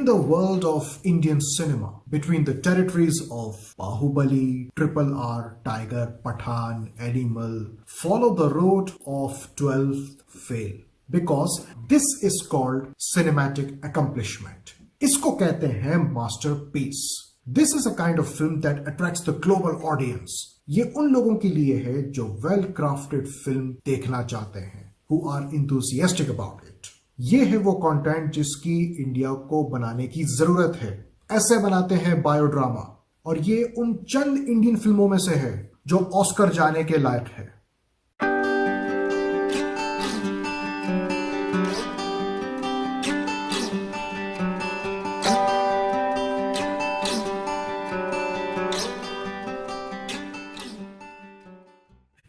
In the world of Indian cinema, between the territories of Bahubali, Triple R, Tiger, Pathan, Animal, follow the road of 12th fail. Because this is called cinematic accomplishment. इसको कहते हैं masterpiece. This is a kind of film that attracts the global audience. ये उन लोगों के लिए है जो well crafted film देखना चाहते हैं, who are enthusiastic about it. ये है वो कंटेंट जिसकी इंडिया को बनाने की जरूरत है. ऐसे बनाते हैं बायोड्रामा, और ये उन चंद इंडियन फिल्मों में से है जो ऑस्कर जाने के लायक है.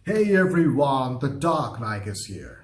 Hey everyone, the Dark Knaik is here.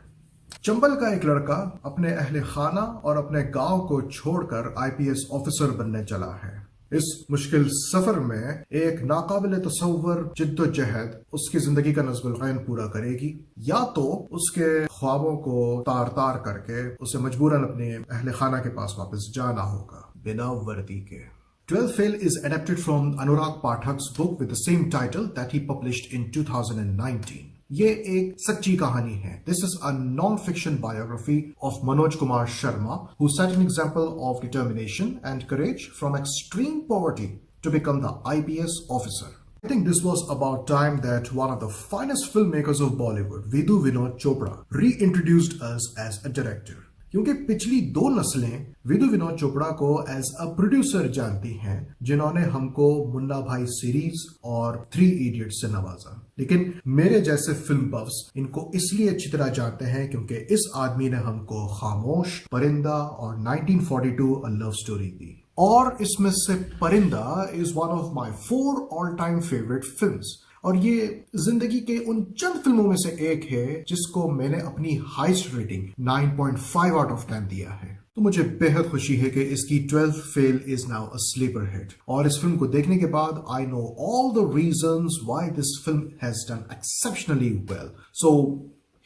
Chambal का एक लड़का अपने अहले खाना और अपने गांव को छोड़कर आईपीएस ऑफिसर बनने चला है. इस मुश्किल सफर में एक नाकाबिले तसव्वुर जिद्दोजहद उसकी जिंदगी का नज़्मुल ग़ैन पूरा करेगी, या तो उसके ख्वाबों को तार तार करके उसे मजबूरन अपने अहले खाना के पास वापस जाना होगा बिना वर्दी के. 12th Fail is adapted from Anurag Pathak's book with the same title that he published in 2019. ये एक सच्ची कहानी है. This is a non-fiction biography of Manoj Kumar Sharma, who set an example of determination and courage from extreme poverty to become the IPS officer. I think this was about time that one of the finest filmmakers of Bollywood, Vidhu Vinod Chopra, reintroduced us as a director. क्योंकि पिछली दो नस्लें विधु विनोद चोपड़ा को as a producer जानती हैं, जिन्होंने हमको मुन्ना भाई सीरीज और 3 इडियट्स से नवाजा. लेकिन मेरे जैसे फिल्म बफ्स इनको इसलिए अच्छी तरह जानते हैं क्योंकि इस आदमी ने हमको खामोश, परिंदा और 1942 अ लव स्टोरी दी. और इसमें से परिंदा is one of my 4 all time favourite films, और ये जिंदगी के उन चंद फिल्मों में से एक है जिसको मैंने अपनी हाईएस्ट रेटिंग 9.5 आउट ऑफ 10 दिया है. तो मुझे बेहद खुशी है कि इसकी 12th fail is now a sleeper hit, और इस फिल्म को देखने के बाद I know all the reasons why this film has done exceptionally well. So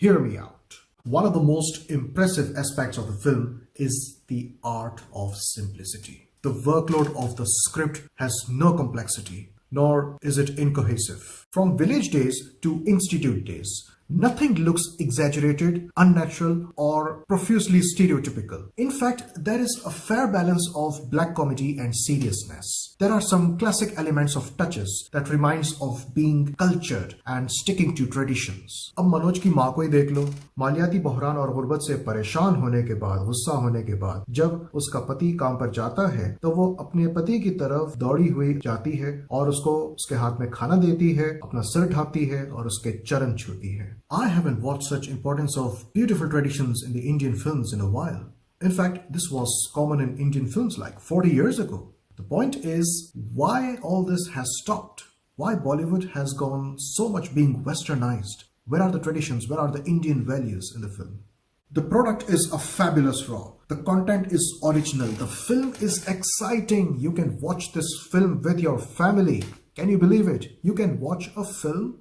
hear me out. One of the most impressive aspects of the film is the art of simplicity. The workload of the script has no complexity, nor is it incohesive. From village days to institute days, nothing looks exaggerated, unnatural, or profusely stereotypical. In fact, there is a fair balance of black comedy and seriousness. There are some classic elements of touches that reminds of being cultured and sticking to traditions. अब मनोज की माँ को ही देख लो. मालियाती बहरान और गुर्बत से परेशान होने के बाद, गुस्सा होने के बाद, जब उसका पति काम पर जाता है तो वो अपने पति की तरफ दौड़ी हुई जाती है और उसको उसके हाथ में खाना देती है, अपना सिर ढापती है और उसके चरण छूती है. I haven't watched such importance of beautiful traditions in the Indian films in a while. In fact, this was common in Indian films like 40 years ago. The point is, why all this has stopped? Why Bollywood has gone so much being westernized? Where are the traditions? Where are the Indian values in the film? The product is a fabulous raw. The content is original. The film is exciting. You can watch this film with your family. Can you believe it? You can watch a film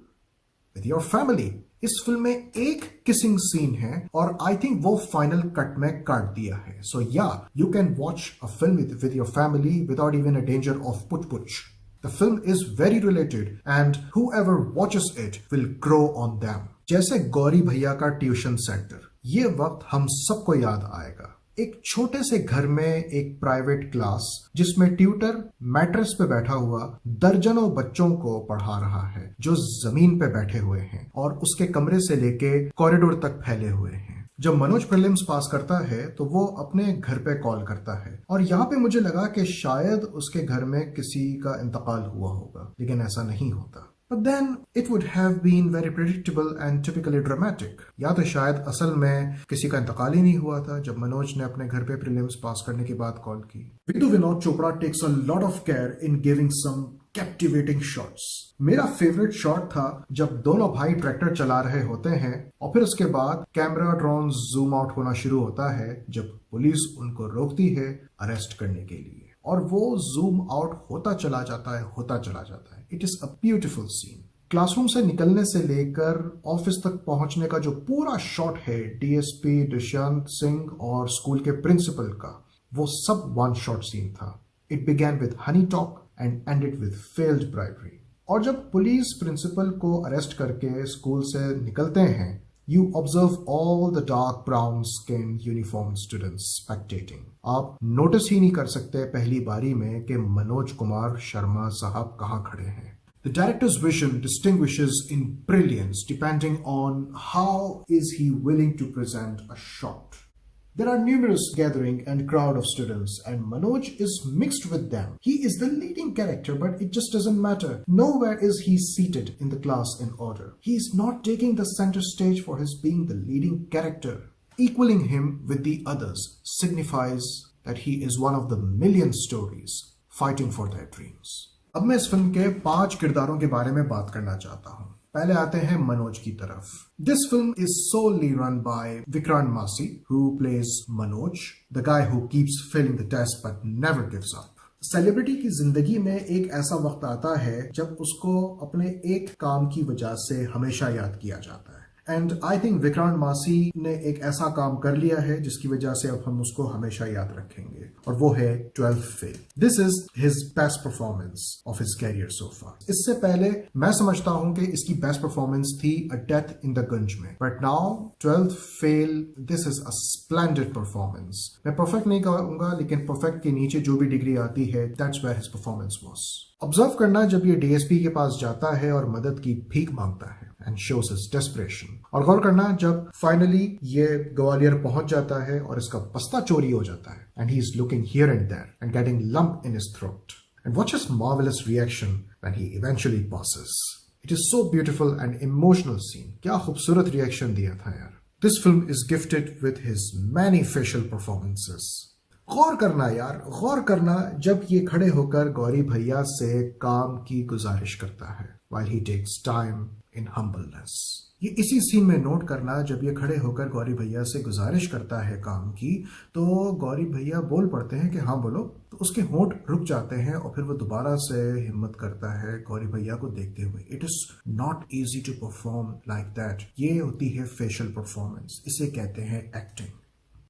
with your family. इस film में एक kissing scene है और I think वो final cut में काट दिया है. सो या, you can watch a film with your family without even a danger of पुच. The film is very related and whoever watches it will grow on them. जैसे गौरी भैया का ट्यूशन सेंटर, ये वक्त हम सबको याद आएगा. एक छोटे से घर में एक प्राइवेट क्लास जिसमें ट्यूटर मैट्रेस पे बैठा हुआ दर्जनों बच्चों को पढ़ा रहा है जो जमीन पे बैठे हुए हैं और उसके कमरे से लेके कॉरिडोर तक फैले हुए हैं. जब मनोज प्रीलिम्स पास करता है तो वो अपने घर पे कॉल करता है, और यहाँ पे मुझे लगा कि शायद उसके घर में किसी का इंतकाल हुआ होगा, लेकिन ऐसा नहीं होता. But then it would have been very predictable and typically dramatic. या तो शायद असल में किसी का इंतकाल ही नहीं हुआ था जब मनोज ने अपने घर पे प्रीलिम्स पास करने के बाद कॉल की. Vidhu Vinod Chopra takes a lot of care in giving some captivating shots. मेरा फेवरेट शॉट था जब दोनों भाई ट्रैक्टर चला रहे होते हैं और फिर उसके बाद कैमरा ड्रोन जूम आउट होना शुरू होता है जब पुलिस उनको रोकती है अरेस्ट करने के लिए, और वो जूम आउट होता चला जाता है. It is a beautiful scene. Classroom से निकलने से लेकर ऑफिस तक पहुंचने का जो पूरा शॉट है डीएसपी दुष्यंत सिंह और स्कूल के प्रिंसिपल का, वो सब वन शॉट सीन था. It began with honey talk and ended with failed bribery. और जब पुलिस प्रिंसिपल को अरेस्ट करके स्कूल से निकलते हैं, you observe all the dark brown skinned uniformed students spectating. आप नोटिस ही नहीं कर सकते पहली बारी में कि मनोज कुमार शर्मा साहब कहाँ खड़े हैं. The director's vision distinguishes in brilliance depending on how is he willing to present a shot. There are numerous gathering and crowd of students and Manoj is mixed with them. He is the leading character but it just doesn't matter. Nowhere is he seated in the class in order. He is not taking the center stage for his being the leading character. Equaling him with the others signifies that he is one of the million stories fighting for their dreams. अब मैं इस film के 5 किरदारों के बारे में बात करना चाहता हूँ. पहले आते हैं मनोज की तरफ. This film is solely run by Vikrant Massey, who plays Manoj, the guy who keeps failing the test but never gives up. Celebrity की जिंदगी में एक ऐसा वक्त आता है जब उसको अपने एक काम की वजह से हमेशा याद किया जाता है. एंड आई थिंक विक्रांत मासी ने एक ऐसा काम कर लिया है जिसकी वजह से अब हम उसको हमेशा याद रखेंगे, और वो है 12th फेल. This is his best performance of his career so far. इससे पहले मैं समझता हूं कि इसकी बेस्ट परफॉर्मेंस थी अ डेथ इन द गंज में, बट नाउ 12th फेल, this is a splendid performance. मैं परफेक्ट नहीं कहूंगा, लेकिन परफेक्ट के नीचे जो भी डिग्री आती है, that's where his performance was. Observe करना जब ये डीएसपी के पास जाता है और मदद की भीख मांगता है एंड शोस हिज डेस्परेशन. और गौर करना जब फाइनली ये ग्वालियर पहुंच जाता है और इसका बस्ता चोरी हो जाता है and he is looking here and there and getting lump in his throat. And watch his marvellous reaction when he eventually passes. It is so beautiful and emotional scene. क्या खूबसूरत रिएक्शन दिया था यार. This film is gifted with his many facial performances. गौर करना यार, गौर करना जब ये खड़े होकर गौरी भैया से काम की गुजारिश करता है while he takes time in humbleness. ये इसी सीन में नोट करना जब ये खड़े होकर गौरी भैया से गुजारिश करता है काम की, तो गौरी भैया बोल पड़ते हैं कि हाँ बोलो, तो उसके होंठ रुक जाते हैं और फिर वो दोबारा से हिम्मत करता है गौरी भैया को देखते हुए. It is not easy to perform like that. ये होती है फेशियल परफॉर्मेंस, इसे कहते हैं एक्टिंग.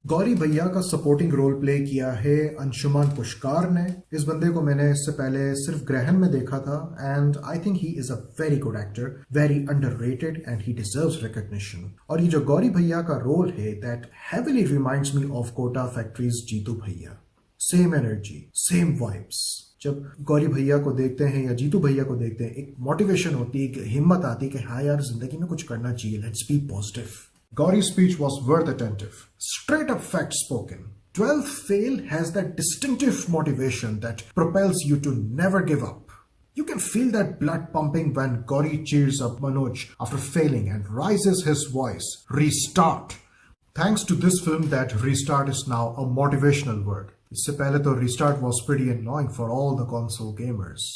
गौरी भैया का सपोर्टिंग रोल प्ले किया है अंशुमान पुष्कार ने. इस बंदे को मैंने इससे पहले सिर्फ ग्रहण में देखा था and I think he is a very good actor, very underrated and he deserves recognition. और ये जो गौरी भैया का रोल है, that heavily reminds me of Kota factory's Jeetu भैया. Same energy, same vibes. जब गौरी भैया को देखते हैं या जीतू भैया को देखते हैं, एक मोटिवेशन होती है, एक हिम्मत आती है कि हाँ यार जिंदगी में कुछ करना चाहिए, let's be positive. Gauri's speech was worth attentive. Straight up fact spoken. 12th fail has that distinctive motivation that propels you to never give up. You can feel that blood pumping when Gauri cheers up Manoj after failing and raises his voice. Restart. Thanks to this film, that restart is now a motivational word. Isse pehle to restart was pretty annoying for all the console gamers.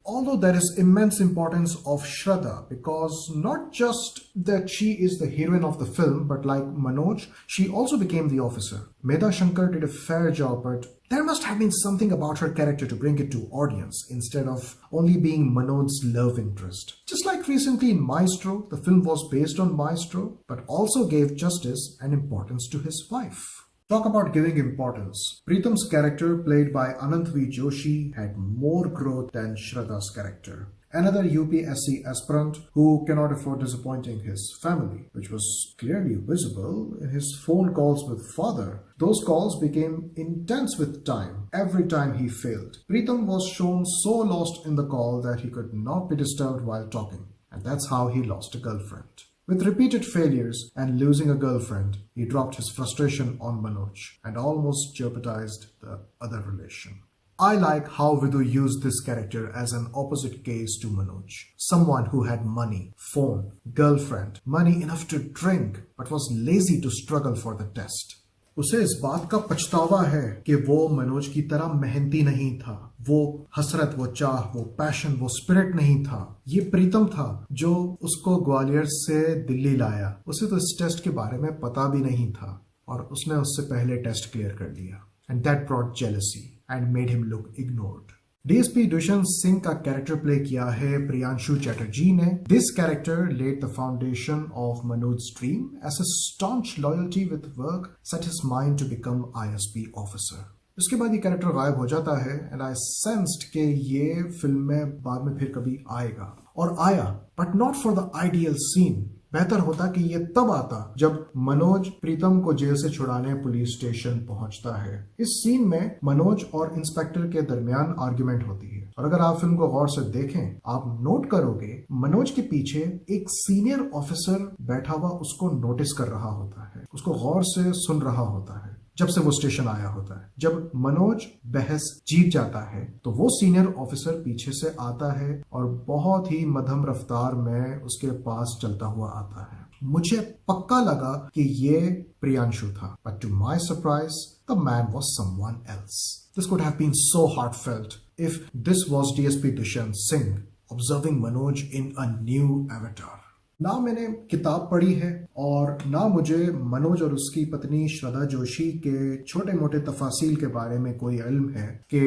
Although there is immense importance of Shraddha, because not just that she is the heroine of the film, but like Manoj, she also became the officer. Medha Shankar did a fair job, but there must have been something about her character to bring it to audience instead of only being Manoj's love interest. Just like recently in Maestro, the film was based on Maestro, but also gave justice and importance to his wife. Talk about giving importance. Pritam's character, played by Anant V. Joshi, had more growth than Shraddha's character. Another UPSC aspirant who cannot afford disappointing his family, which was clearly visible in his phone calls with father. Those calls became intense with time. Every time he failed, Pritam was shown so lost in the call that he could not be disturbed while talking. And that's how he lost a girlfriend. With repeated failures and losing a girlfriend, he dropped his frustration on Manoj and almost jeopardized the other relation. I like how Vidhu used this character as an opposite case to Manoj. Someone who had money, phone, girlfriend, money enough to drink, but was lazy to struggle for the test. उसे इस बात का पछतावा है कि वो मनोज की तरह मेहनती नहीं था. वो हसरत, वो चाह, वो पैशन, वो स्पिरिट नहीं था. ये प्रीतम था जो उसको ग्वालियर से दिल्ली लाया. उसे तो इस टेस्ट के बारे में पता भी नहीं था और उसने उससे पहले टेस्ट क्लियर कर लिया. And that brought jealousy and made him look ignored. DSP Dushyant Singh का कैरेक्टर प्ले किया है प्रियांशु चैटर्जी ने. This character laid the foundation of Manoj's dream as his staunch loyalty with work set his mind to become ISP officer. उसके बाद ये character गायब हो जाता है एंड आई सेंस्ड कि ये फिल्म में बाद में फिर कभी आएगा, और आया, but not for the ideal scene. बेहतर होता कि ये तब आता जब मनोज प्रीतम को जेल से छुड़ाने पुलिस स्टेशन पहुंचता है। इस सीन में मनोज और इंस्पेक्टर के दरमियान आर्ग्यूमेंट होती है, और अगर आप फिल्म को गौर से देखें आप नोट करोगे मनोज के पीछे एक सीनियर ऑफिसर बैठा हुआ उसको नोटिस कर रहा होता है, उसको गौर से सुन रहा होता है जब से वो स्टेशन आया होता है। जब मनोज बहस जीत जाता है तो वो सीनियर ऑफिसर पीछे से आता है और बहुत ही मध्यम रफ्तार में उसके पास चलता हुआ आता है। मुझे पक्का लगा कि ये प्रियांशु था, but to my surprise the man was someone else. This could have been so heartfelt if this was DSP Dushyant Singh observing Manoj in a new avatar. ना मैंने किताब पढ़ी है और ना मुझे मनोज और उसकी पत्नी श्रद्धा जोशी के छोटे मोटे तफासिल के बारे में कोई इल्म है कि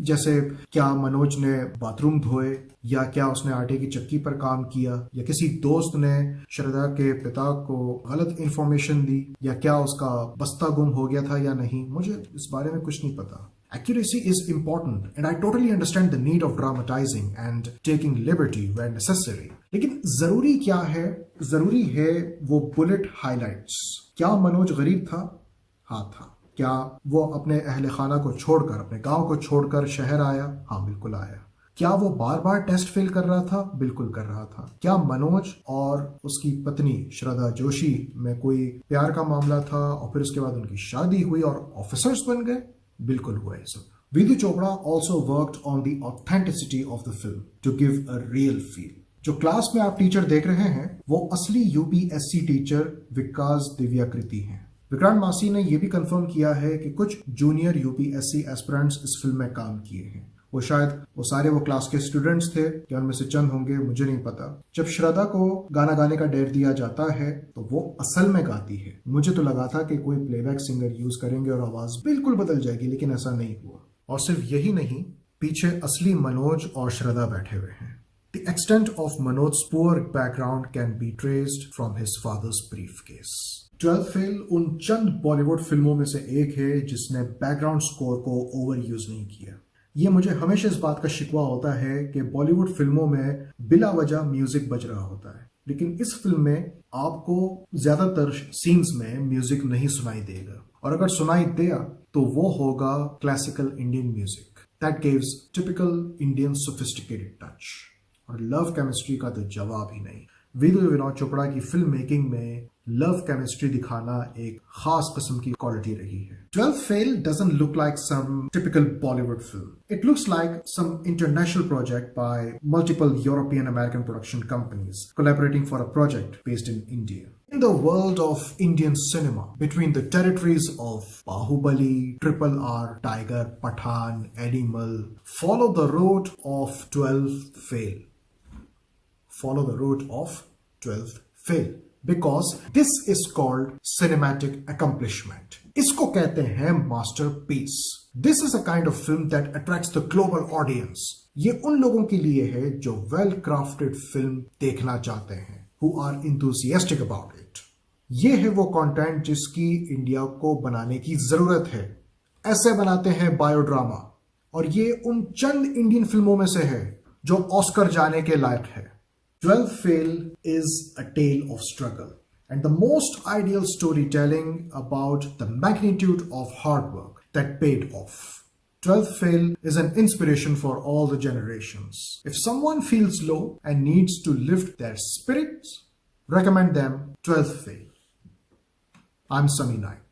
जैसे क्या मनोज ने बाथरूम धोए, या क्या उसने आटे की चक्की पर काम किया, या किसी दोस्त ने श्रद्धा के पिता को गलत इंफॉर्मेशन दी, या क्या उसका बस्ता गुम हो गया था या नहीं। मुझे इस बारे में कुछ नहीं पता। Accuracy is important and I totally understand the need of dramatizing and taking liberty where necessary. लेकिन जरूरी क्या है? जरूरी है वो बुलेट हाइलाइट्स। क्या मनोज गरीब था? हाँ था। क्या वो अपने अहले खाना को छोड़कर, अपने गांव को छोड़कर शहर आया? हाँ बिल्कुल आया। क्या वो बार बार टेस्ट फेल कर रहा था? बिल्कुल कर रहा था। क्या मनोज और उसकी पत्नी श्रद्धा जोशी में कोई प्यार का मामला था और फिर उसके बाद उनकी शादी हुई और ऑफिसर्स बन गए? बिल्कुल हुआ है सब। Vidhu Chopra also worked on the authenticity of the film to give a real feel. जो क्लास में आप टीचर देख रहे हैं वो असली यूपीएससी टीचर विकास दिव्याकृति हैं। विक्रांत मासी ने यह भी कंफर्म किया है कि कुछ जूनियर यूपीएससी एस्पिरेंट्स इस फिल्म में काम किए हैं। वो शायद वो सारे वो क्लास के स्टूडेंट्स थे, या उनमें से चंद होंगे, मुझे नहीं पता। जब श्रद्धा को गाना गाने का डेट दिया जाता है तो वो असल में गाती है। मुझे तो लगा था कि कोई प्लेबैक सिंगर यूज करेंगे और आवाज बिल्कुल बदल जाएगी, लेकिन ऐसा नहीं हुआ। और सिर्फ यही नहीं, पीछे असली मनोज और श्रद्धा बैठे हुए हैं। The extent of Manoj's poor background can be traced from his father's briefcase. 12th fail उन चंद बॉलीवुड फिल्मों में से एक है जिसने बैकग्राउंड स्कोर को ओवर यूज नहीं किया। ये मुझे हमेशा इस बात का शिकवा होता है कि बॉलीवुड फिल्मों में बिला वजह म्यूजिक बज रहा होता है, लेकिन इस फिल्म में आपको ज्यादातर सीन्स में म्यूजिक नहीं सुनाई देगा, और अगर सुनाई दिया तो वो होगा classical Indian music that gives typical Indian sophisticated touch. और लव केमिस्ट्री का तो जवाब ही नहीं। विधु विनोद चोपड़ा की फिल्म मेकिंग में लव केमिस्ट्री दिखाना एक खास किस्म की क्वालिटी रही है। 12th fail doesn't look like some typical Bollywood film. It looks like some international project by multiple European American production companies collaborating for a project based in India. In the world of Indian cinema, between the territories of Bahubali, Triple R, Tiger, Pathan, Animal, follow the road of 12th fail. Follow the road of 12th fail. Because this is called cinematic accomplishment. इसको कहते हैं masterpiece. This is a kind of film that attracts the global audience. ये उन लोगों के लिए है जो well crafted film देखना चाहते हैं, who are enthusiastic about it. ये है वो कंटेंट जिसकी इंडिया को बनाने की जरूरत है। ऐसे बनाते हैं बायोड्रामा, और ये उन चंद इंडियन फिल्मों में से है जो ऑस्कर जाने के लायक है। 12th Fail is a tale of struggle and the most ideal storytelling about the magnitude of hard work that paid off. 12th Fail is an inspiration for all the generations. If someone feels low and needs to lift their spirits, recommend them 12th Fail. I'm Sunny Naik.